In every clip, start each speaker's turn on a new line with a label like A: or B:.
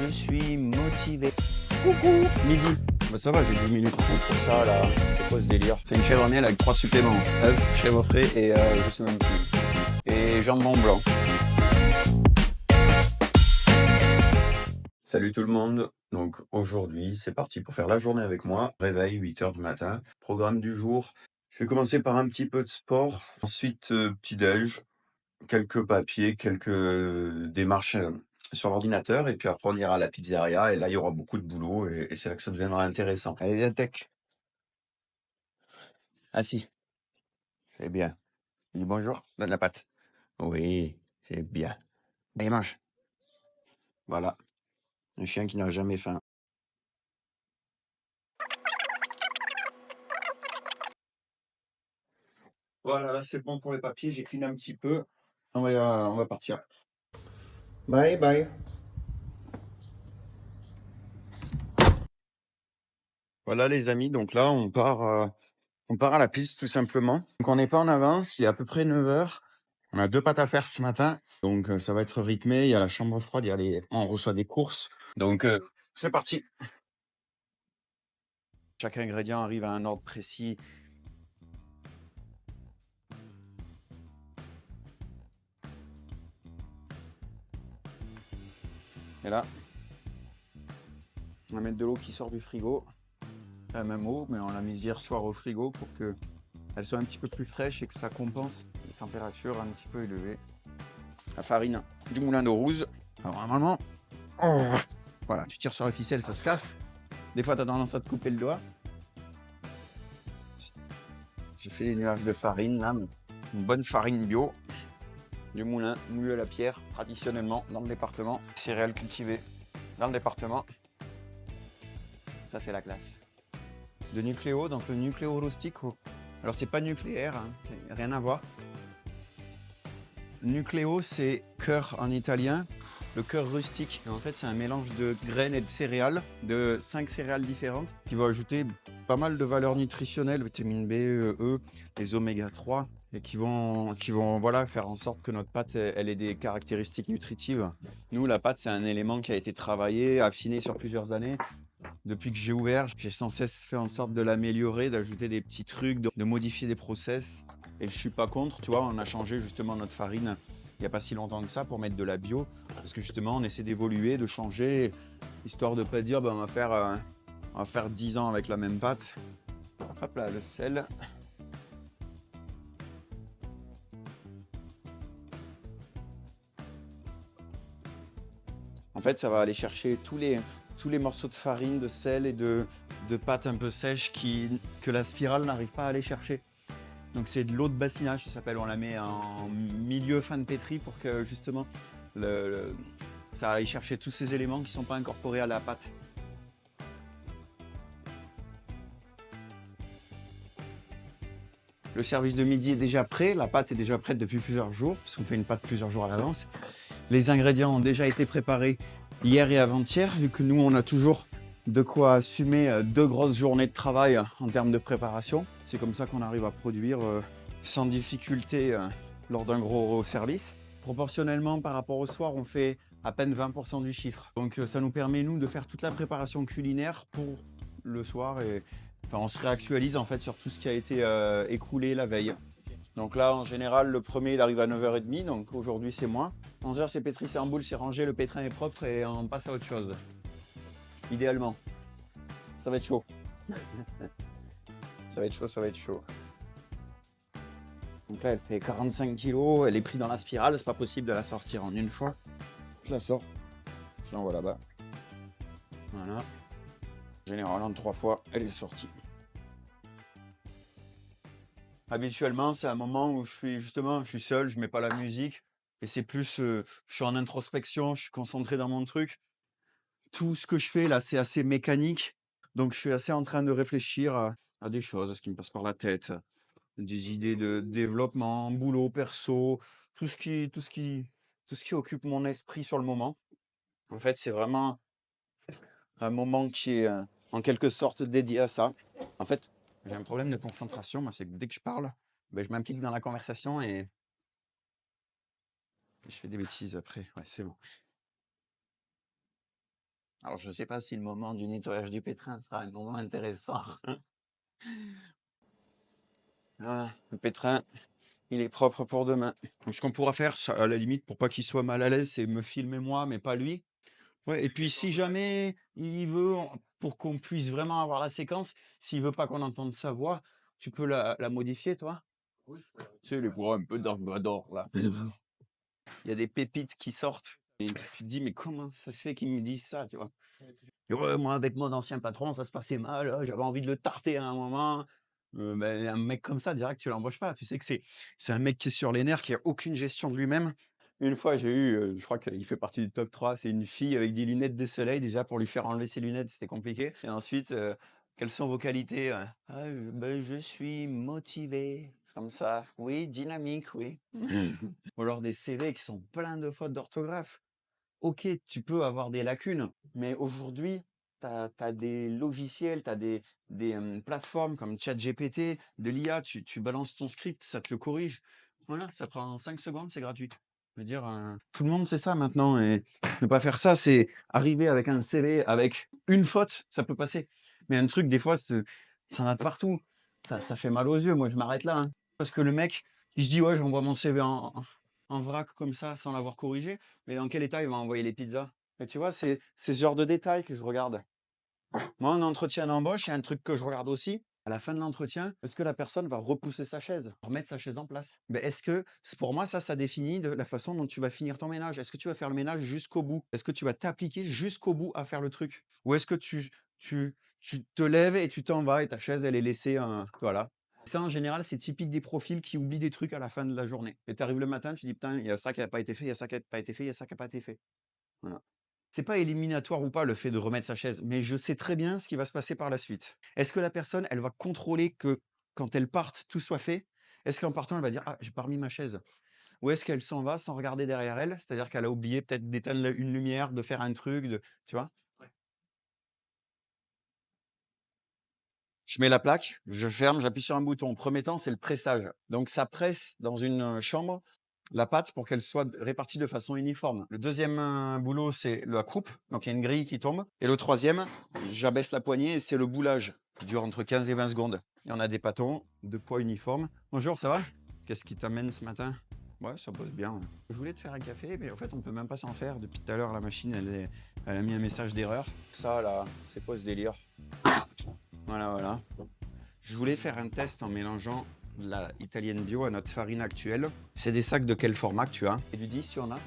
A: je suis motivé. Coucou. Midi. Bah ça va, j'ai 10 minutes pour ça là. C'est quoi ce délire? C'est une chevronnelle avec 3 suppléments. Œufs, chèvre frais et je sais même plus. Et jambon blanc. Salut tout le monde. Donc aujourd'hui, c'est parti pour faire la journée avec moi. Réveil, 8 heures du matin. Programme du jour. Je vais commencer par un petit peu de sport. Ensuite, petit-déj, quelques papiers, quelques démarches sur l'ordinateur. Et puis après, on ira à la pizzeria. Et là, il y aura beaucoup de boulot. Et c'est là que ça deviendra intéressant. Allez, viens, tech. Assis. C'est bien. Dis bonjour. Donne la patte. Oui, c'est bien. Allez, mange. Voilà. Un chien qui n'a jamais faim. Voilà, là, c'est bon pour les papiers. J'ai cleané un petit peu. On va partir. Bye bye. Voilà les amis, donc là on part à la piste tout simplement. Donc on n'est pas en avance, il est à peu près 9 heures. On a 2 pâtes à faire ce matin, donc ça va être rythmé. Il y a la chambre froide, on reçoit des courses. Donc c'est parti. Chaque ingrédient arrive à un ordre précis. Et là, on va mettre de l'eau qui sort du frigo. La même eau, mais on l'a mise hier soir au frigo pour que elle soit un petit peu plus fraîche et que ça compense les températures un petit peu élevées. La farine du moulin d'eau rouge. Alors normalement, voilà, tu tires sur la ficelle, ça se casse. Des fois, tu as tendance à te couper le doigt. J'ai fait des nuages de farine, là. Une bonne farine bio. Du moulin, moulu à la pierre, traditionnellement, dans le département. Céréales cultivées dans le département. Ça, c'est la classe. De Nucléo, donc le Nucléo Rustico. Alors, c'est pas nucléaire, hein, c'est rien à voir. Nucléo, c'est cœur en italien. Le cœur rustique, en fait, c'est un mélange de graines et de céréales, de 5 céréales différentes, qui vont ajouter pas mal de valeurs nutritionnelles, vitamine B, E, les oméga 3, et qui vont voilà, faire en sorte que notre pâte, elle ait des caractéristiques nutritives. Nous, la pâte, c'est un élément qui a été travaillé, affiné sur plusieurs années. Depuis que j'ai ouvert, j'ai sans cesse fait en sorte de l'améliorer, d'ajouter des petits trucs, de modifier des process. Et je suis pas contre, tu vois, on a changé justement notre farine il n'y a pas si longtemps que ça pour mettre de la bio. Parce que justement, on essaie d'évoluer, de changer, histoire de pas dire, on va faire 10 ans avec la même pâte. Hop là, le sel. En fait, ça va aller chercher tous les morceaux de farine, de sel et de pâte un peu sèche que la spirale n'arrive pas à aller chercher. Donc c'est de l'eau de bassinage, ça s'appelle. On la met en milieu fin de pétri pour que justement ça aille chercher tous ces éléments qui ne sont pas incorporés à la pâte. Le service de midi est déjà prêt, la pâte est déjà prête depuis plusieurs jours, puisqu'on fait une pâte plusieurs jours à l'avance. Les ingrédients ont déjà été préparés hier et avant-hier, vu que nous on a toujours de quoi assumer 2 grosses journées de travail en termes de préparation. C'est comme ça qu'on arrive à produire sans difficulté lors d'un gros service. Proportionnellement par rapport au soir, on fait à peine 20% du chiffre. Donc ça nous permet nous de faire toute la préparation culinaire pour le soir et enfin on se réactualise en fait sur tout ce qui a été écoulé la veille. Donc là, en général, le premier, il arrive à 9h30, donc aujourd'hui, c'est moi. 11h, c'est pétri, c'est en boule, c'est rangé, le pétrin est propre et on passe à autre chose. Idéalement. Ça va être chaud. Ça va être chaud, ça va être chaud. Donc là, elle fait 45 kg, elle est prise dans la spirale, c'est pas possible de la sortir en une fois. Je la sors, je l'envoie là-bas. Voilà. En général, en 3 fois, elle est sortie. Habituellement, c'est un moment où je suis seul, je mets pas la musique. Et c'est plus, je suis en introspection, je suis concentré dans mon truc. Tout ce que je fais là, c'est assez mécanique. Donc je suis assez en train de réfléchir à des choses, à ce qui me passe par la tête, des idées de développement, boulot, perso, tout ce qui occupe mon esprit sur le moment. En fait, c'est vraiment un moment qui est en quelque sorte dédié à ça. En fait, j'ai un problème de concentration, moi, c'est que dès que je parle, ben, je m'implique dans la conversation et je fais des bêtises après. Ouais, c'est bon. Alors, je ne sais pas si le moment du nettoyage du pétrin sera un moment intéressant. Voilà, le pétrin, il est propre pour demain. Donc, ce qu'on pourra faire, à la limite, pour pas qu'il soit mal à l'aise, c'est me filmer moi, mais pas lui. Ouais, et puis si jamais il veut, pour qu'on puisse vraiment avoir la séquence, s'il veut pas qu'on entende sa voix, tu peux la modifier, toi? Tu sais, les voix un peu Dark Vador, là. Il y a des pépites qui sortent et tu te dis: «Mais comment ça se fait qu'ils me disent ça?» tu vois? «Ouais, moi, avec mon ancien patron, ça se passait mal, j'avais envie de le tarter à un moment». Beh, un mec comme ça, direct, tu l'embauches pas. Tu sais que c'est un mec qui est sur les nerfs, qui a aucune gestion de lui-même. Une fois, j'ai eu, je crois qu'il fait partie du top 3. C'est une fille avec des lunettes de soleil. Déjà, pour lui faire enlever ses lunettes, c'était compliqué et ensuite, quelles sont vos qualités? «Ah, je suis motivé», comme ça. «Oui, dynamique, oui». Ou alors des CV qui sont pleins de fautes d'orthographe. OK, tu peux avoir des lacunes, mais aujourd'hui, tu as des logiciels, tu as des plateformes comme ChatGPT, de l'IA, tu balances ton script, ça te le corrige. Voilà, ça prend 5 secondes, c'est gratuit. Je veux dire, tout le monde sait ça maintenant et ne pas faire ça, c'est arriver avec un CV avec une faute, ça peut passer. Mais un truc, des fois, ça en a de partout. Ça fait mal aux yeux, moi je m'arrête là, hein. Parce que le mec, il se dit: «Ouais, j'envoie mon CV en vrac comme ça, sans l'avoir corrigé». Mais dans quel état il va envoyer les pizzas? Et tu vois, c'est ce genre de détails que je regarde. Moi, en entretien d'embauche, il y a un truc que je regarde aussi. À la fin de l'entretien, est-ce que la personne va repousser sa chaise, remettre sa chaise en place? Ben, est-ce que, pour moi, ça définit de la façon dont tu vas finir ton ménage. Est-ce que tu vas faire le ménage jusqu'au bout? Est-ce que tu vas t'appliquer jusqu'au bout à faire le truc? Ou est-ce que tu te lèves et tu t'en vas et ta chaise, elle est laissée, voilà. Ça, en général, c'est typique des profils qui oublient des trucs à la fin de la journée. Et tu arrives le matin, tu dis, putain, il y a ça qui n'a pas été fait, il y a ça qui n'a pas été fait, il y a ça qui n'a pas été fait. Voilà. C'est pas éliminatoire ou pas le fait de remettre sa chaise, mais je sais très bien ce qui va se passer par la suite. Est-ce que la personne, elle va contrôler que quand elle parte, tout soit fait? Est-ce qu'en partant, elle va dire: «Ah, j'ai pas remis ma chaise?» Ou est-ce qu'elle s'en va sans regarder derrière elle? C'est-à-dire qu'elle a oublié peut-être d'éteindre une lumière, de faire un truc, tu vois? Je mets la plaque, je ferme, j'appuie sur un bouton. Premier temps, c'est le pressage. Donc ça presse dans une chambre la pâte pour qu'elle soit répartie de façon uniforme. Le deuxième boulot, c'est la coupe. Donc il y a une grille qui tombe. Et le troisième, j'abaisse la poignée et c'est le boulage qui dure entre 15 et 20 secondes. Et on a des pâtons de poids uniforme. Bonjour, ça va? Qu'est-ce qui t'amène ce matin? Ouais, ça bosse bien. Je voulais te faire un café, mais en fait, on peut même pas s'en faire. Depuis tout à l'heure, la machine, elle a mis un message d'erreur. Ça, là, c'est quoi ce délire? Voilà, voilà. Je voulais faire un test en mélangeant la italienne bio à notre farine actuelle. C'est des sacs de quel format que tu as? Et du 10, tu en as?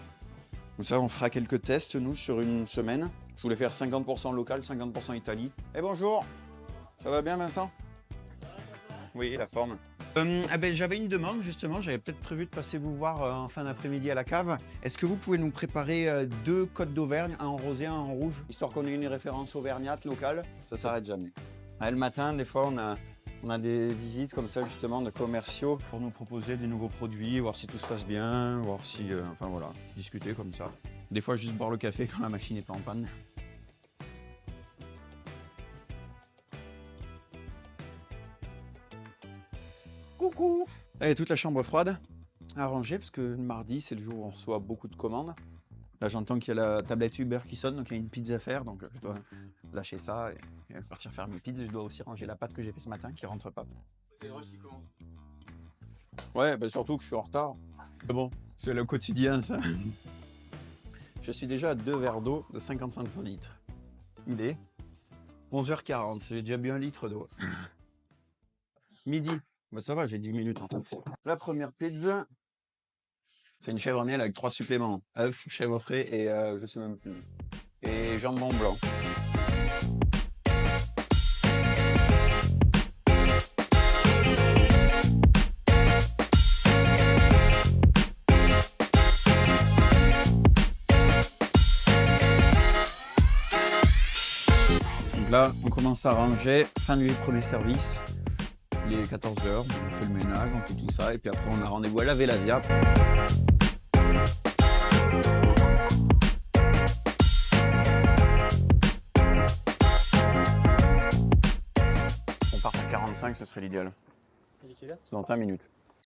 A: Comme ça, on fera quelques tests, nous, sur une semaine. Je voulais faire 50% local, 50% Italie. Eh bonjour! Ça va bien, Vincent? Oui, la forme. J'avais une demande, justement. J'avais peut-être prévu de passer vous voir en fin d'après-midi à la cave. Est-ce que vous pouvez nous préparer 2 côtes d'Auvergne, un en rosé, un en rouge, histoire qu'on ait une référence auvergnate locale? Ça s'arrête jamais. Le matin, des fois, on a des visites comme ça, justement, de commerciaux pour nous proposer des nouveaux produits, voir si tout se passe bien, voir si... enfin, voilà, discuter comme ça. Des fois, juste boire le café quand la machine n'est pas en panne. Coucou! Et toute la chambre froide à ranger, parce que le mardi, c'est le jour où on reçoit beaucoup de commandes. Là, j'entends qu'il y a la tablette Uber qui sonne, donc il y a une pizza à faire, donc je dois lâcher ça et partir faire mes pizzas. Je dois aussi ranger la pâte que j'ai fait ce matin, qui rentre pas.
B: C'est le rush qui commence.
A: Ouais, surtout que je suis en retard. C'est bon, c'est le quotidien, ça. Je suis déjà à 2 verres d'eau de 50 centilitres. Il est 11h40, j'ai déjà bu 1 litre d'eau. Midi, bah ça va, j'ai 10 minutes en fait. La première pizza, c'est une chèvre miel avec 3 suppléments. œufs, chèvre frais et je sais même plus. Et jambon blanc. Donc là, on commence à ranger, fin du premier service. Il est 14h, on fait le ménage, on fait tout ça, et puis après on a rendez-vous à laver la via. On part à 45, ce serait l'idéal. Dans 5 minutes.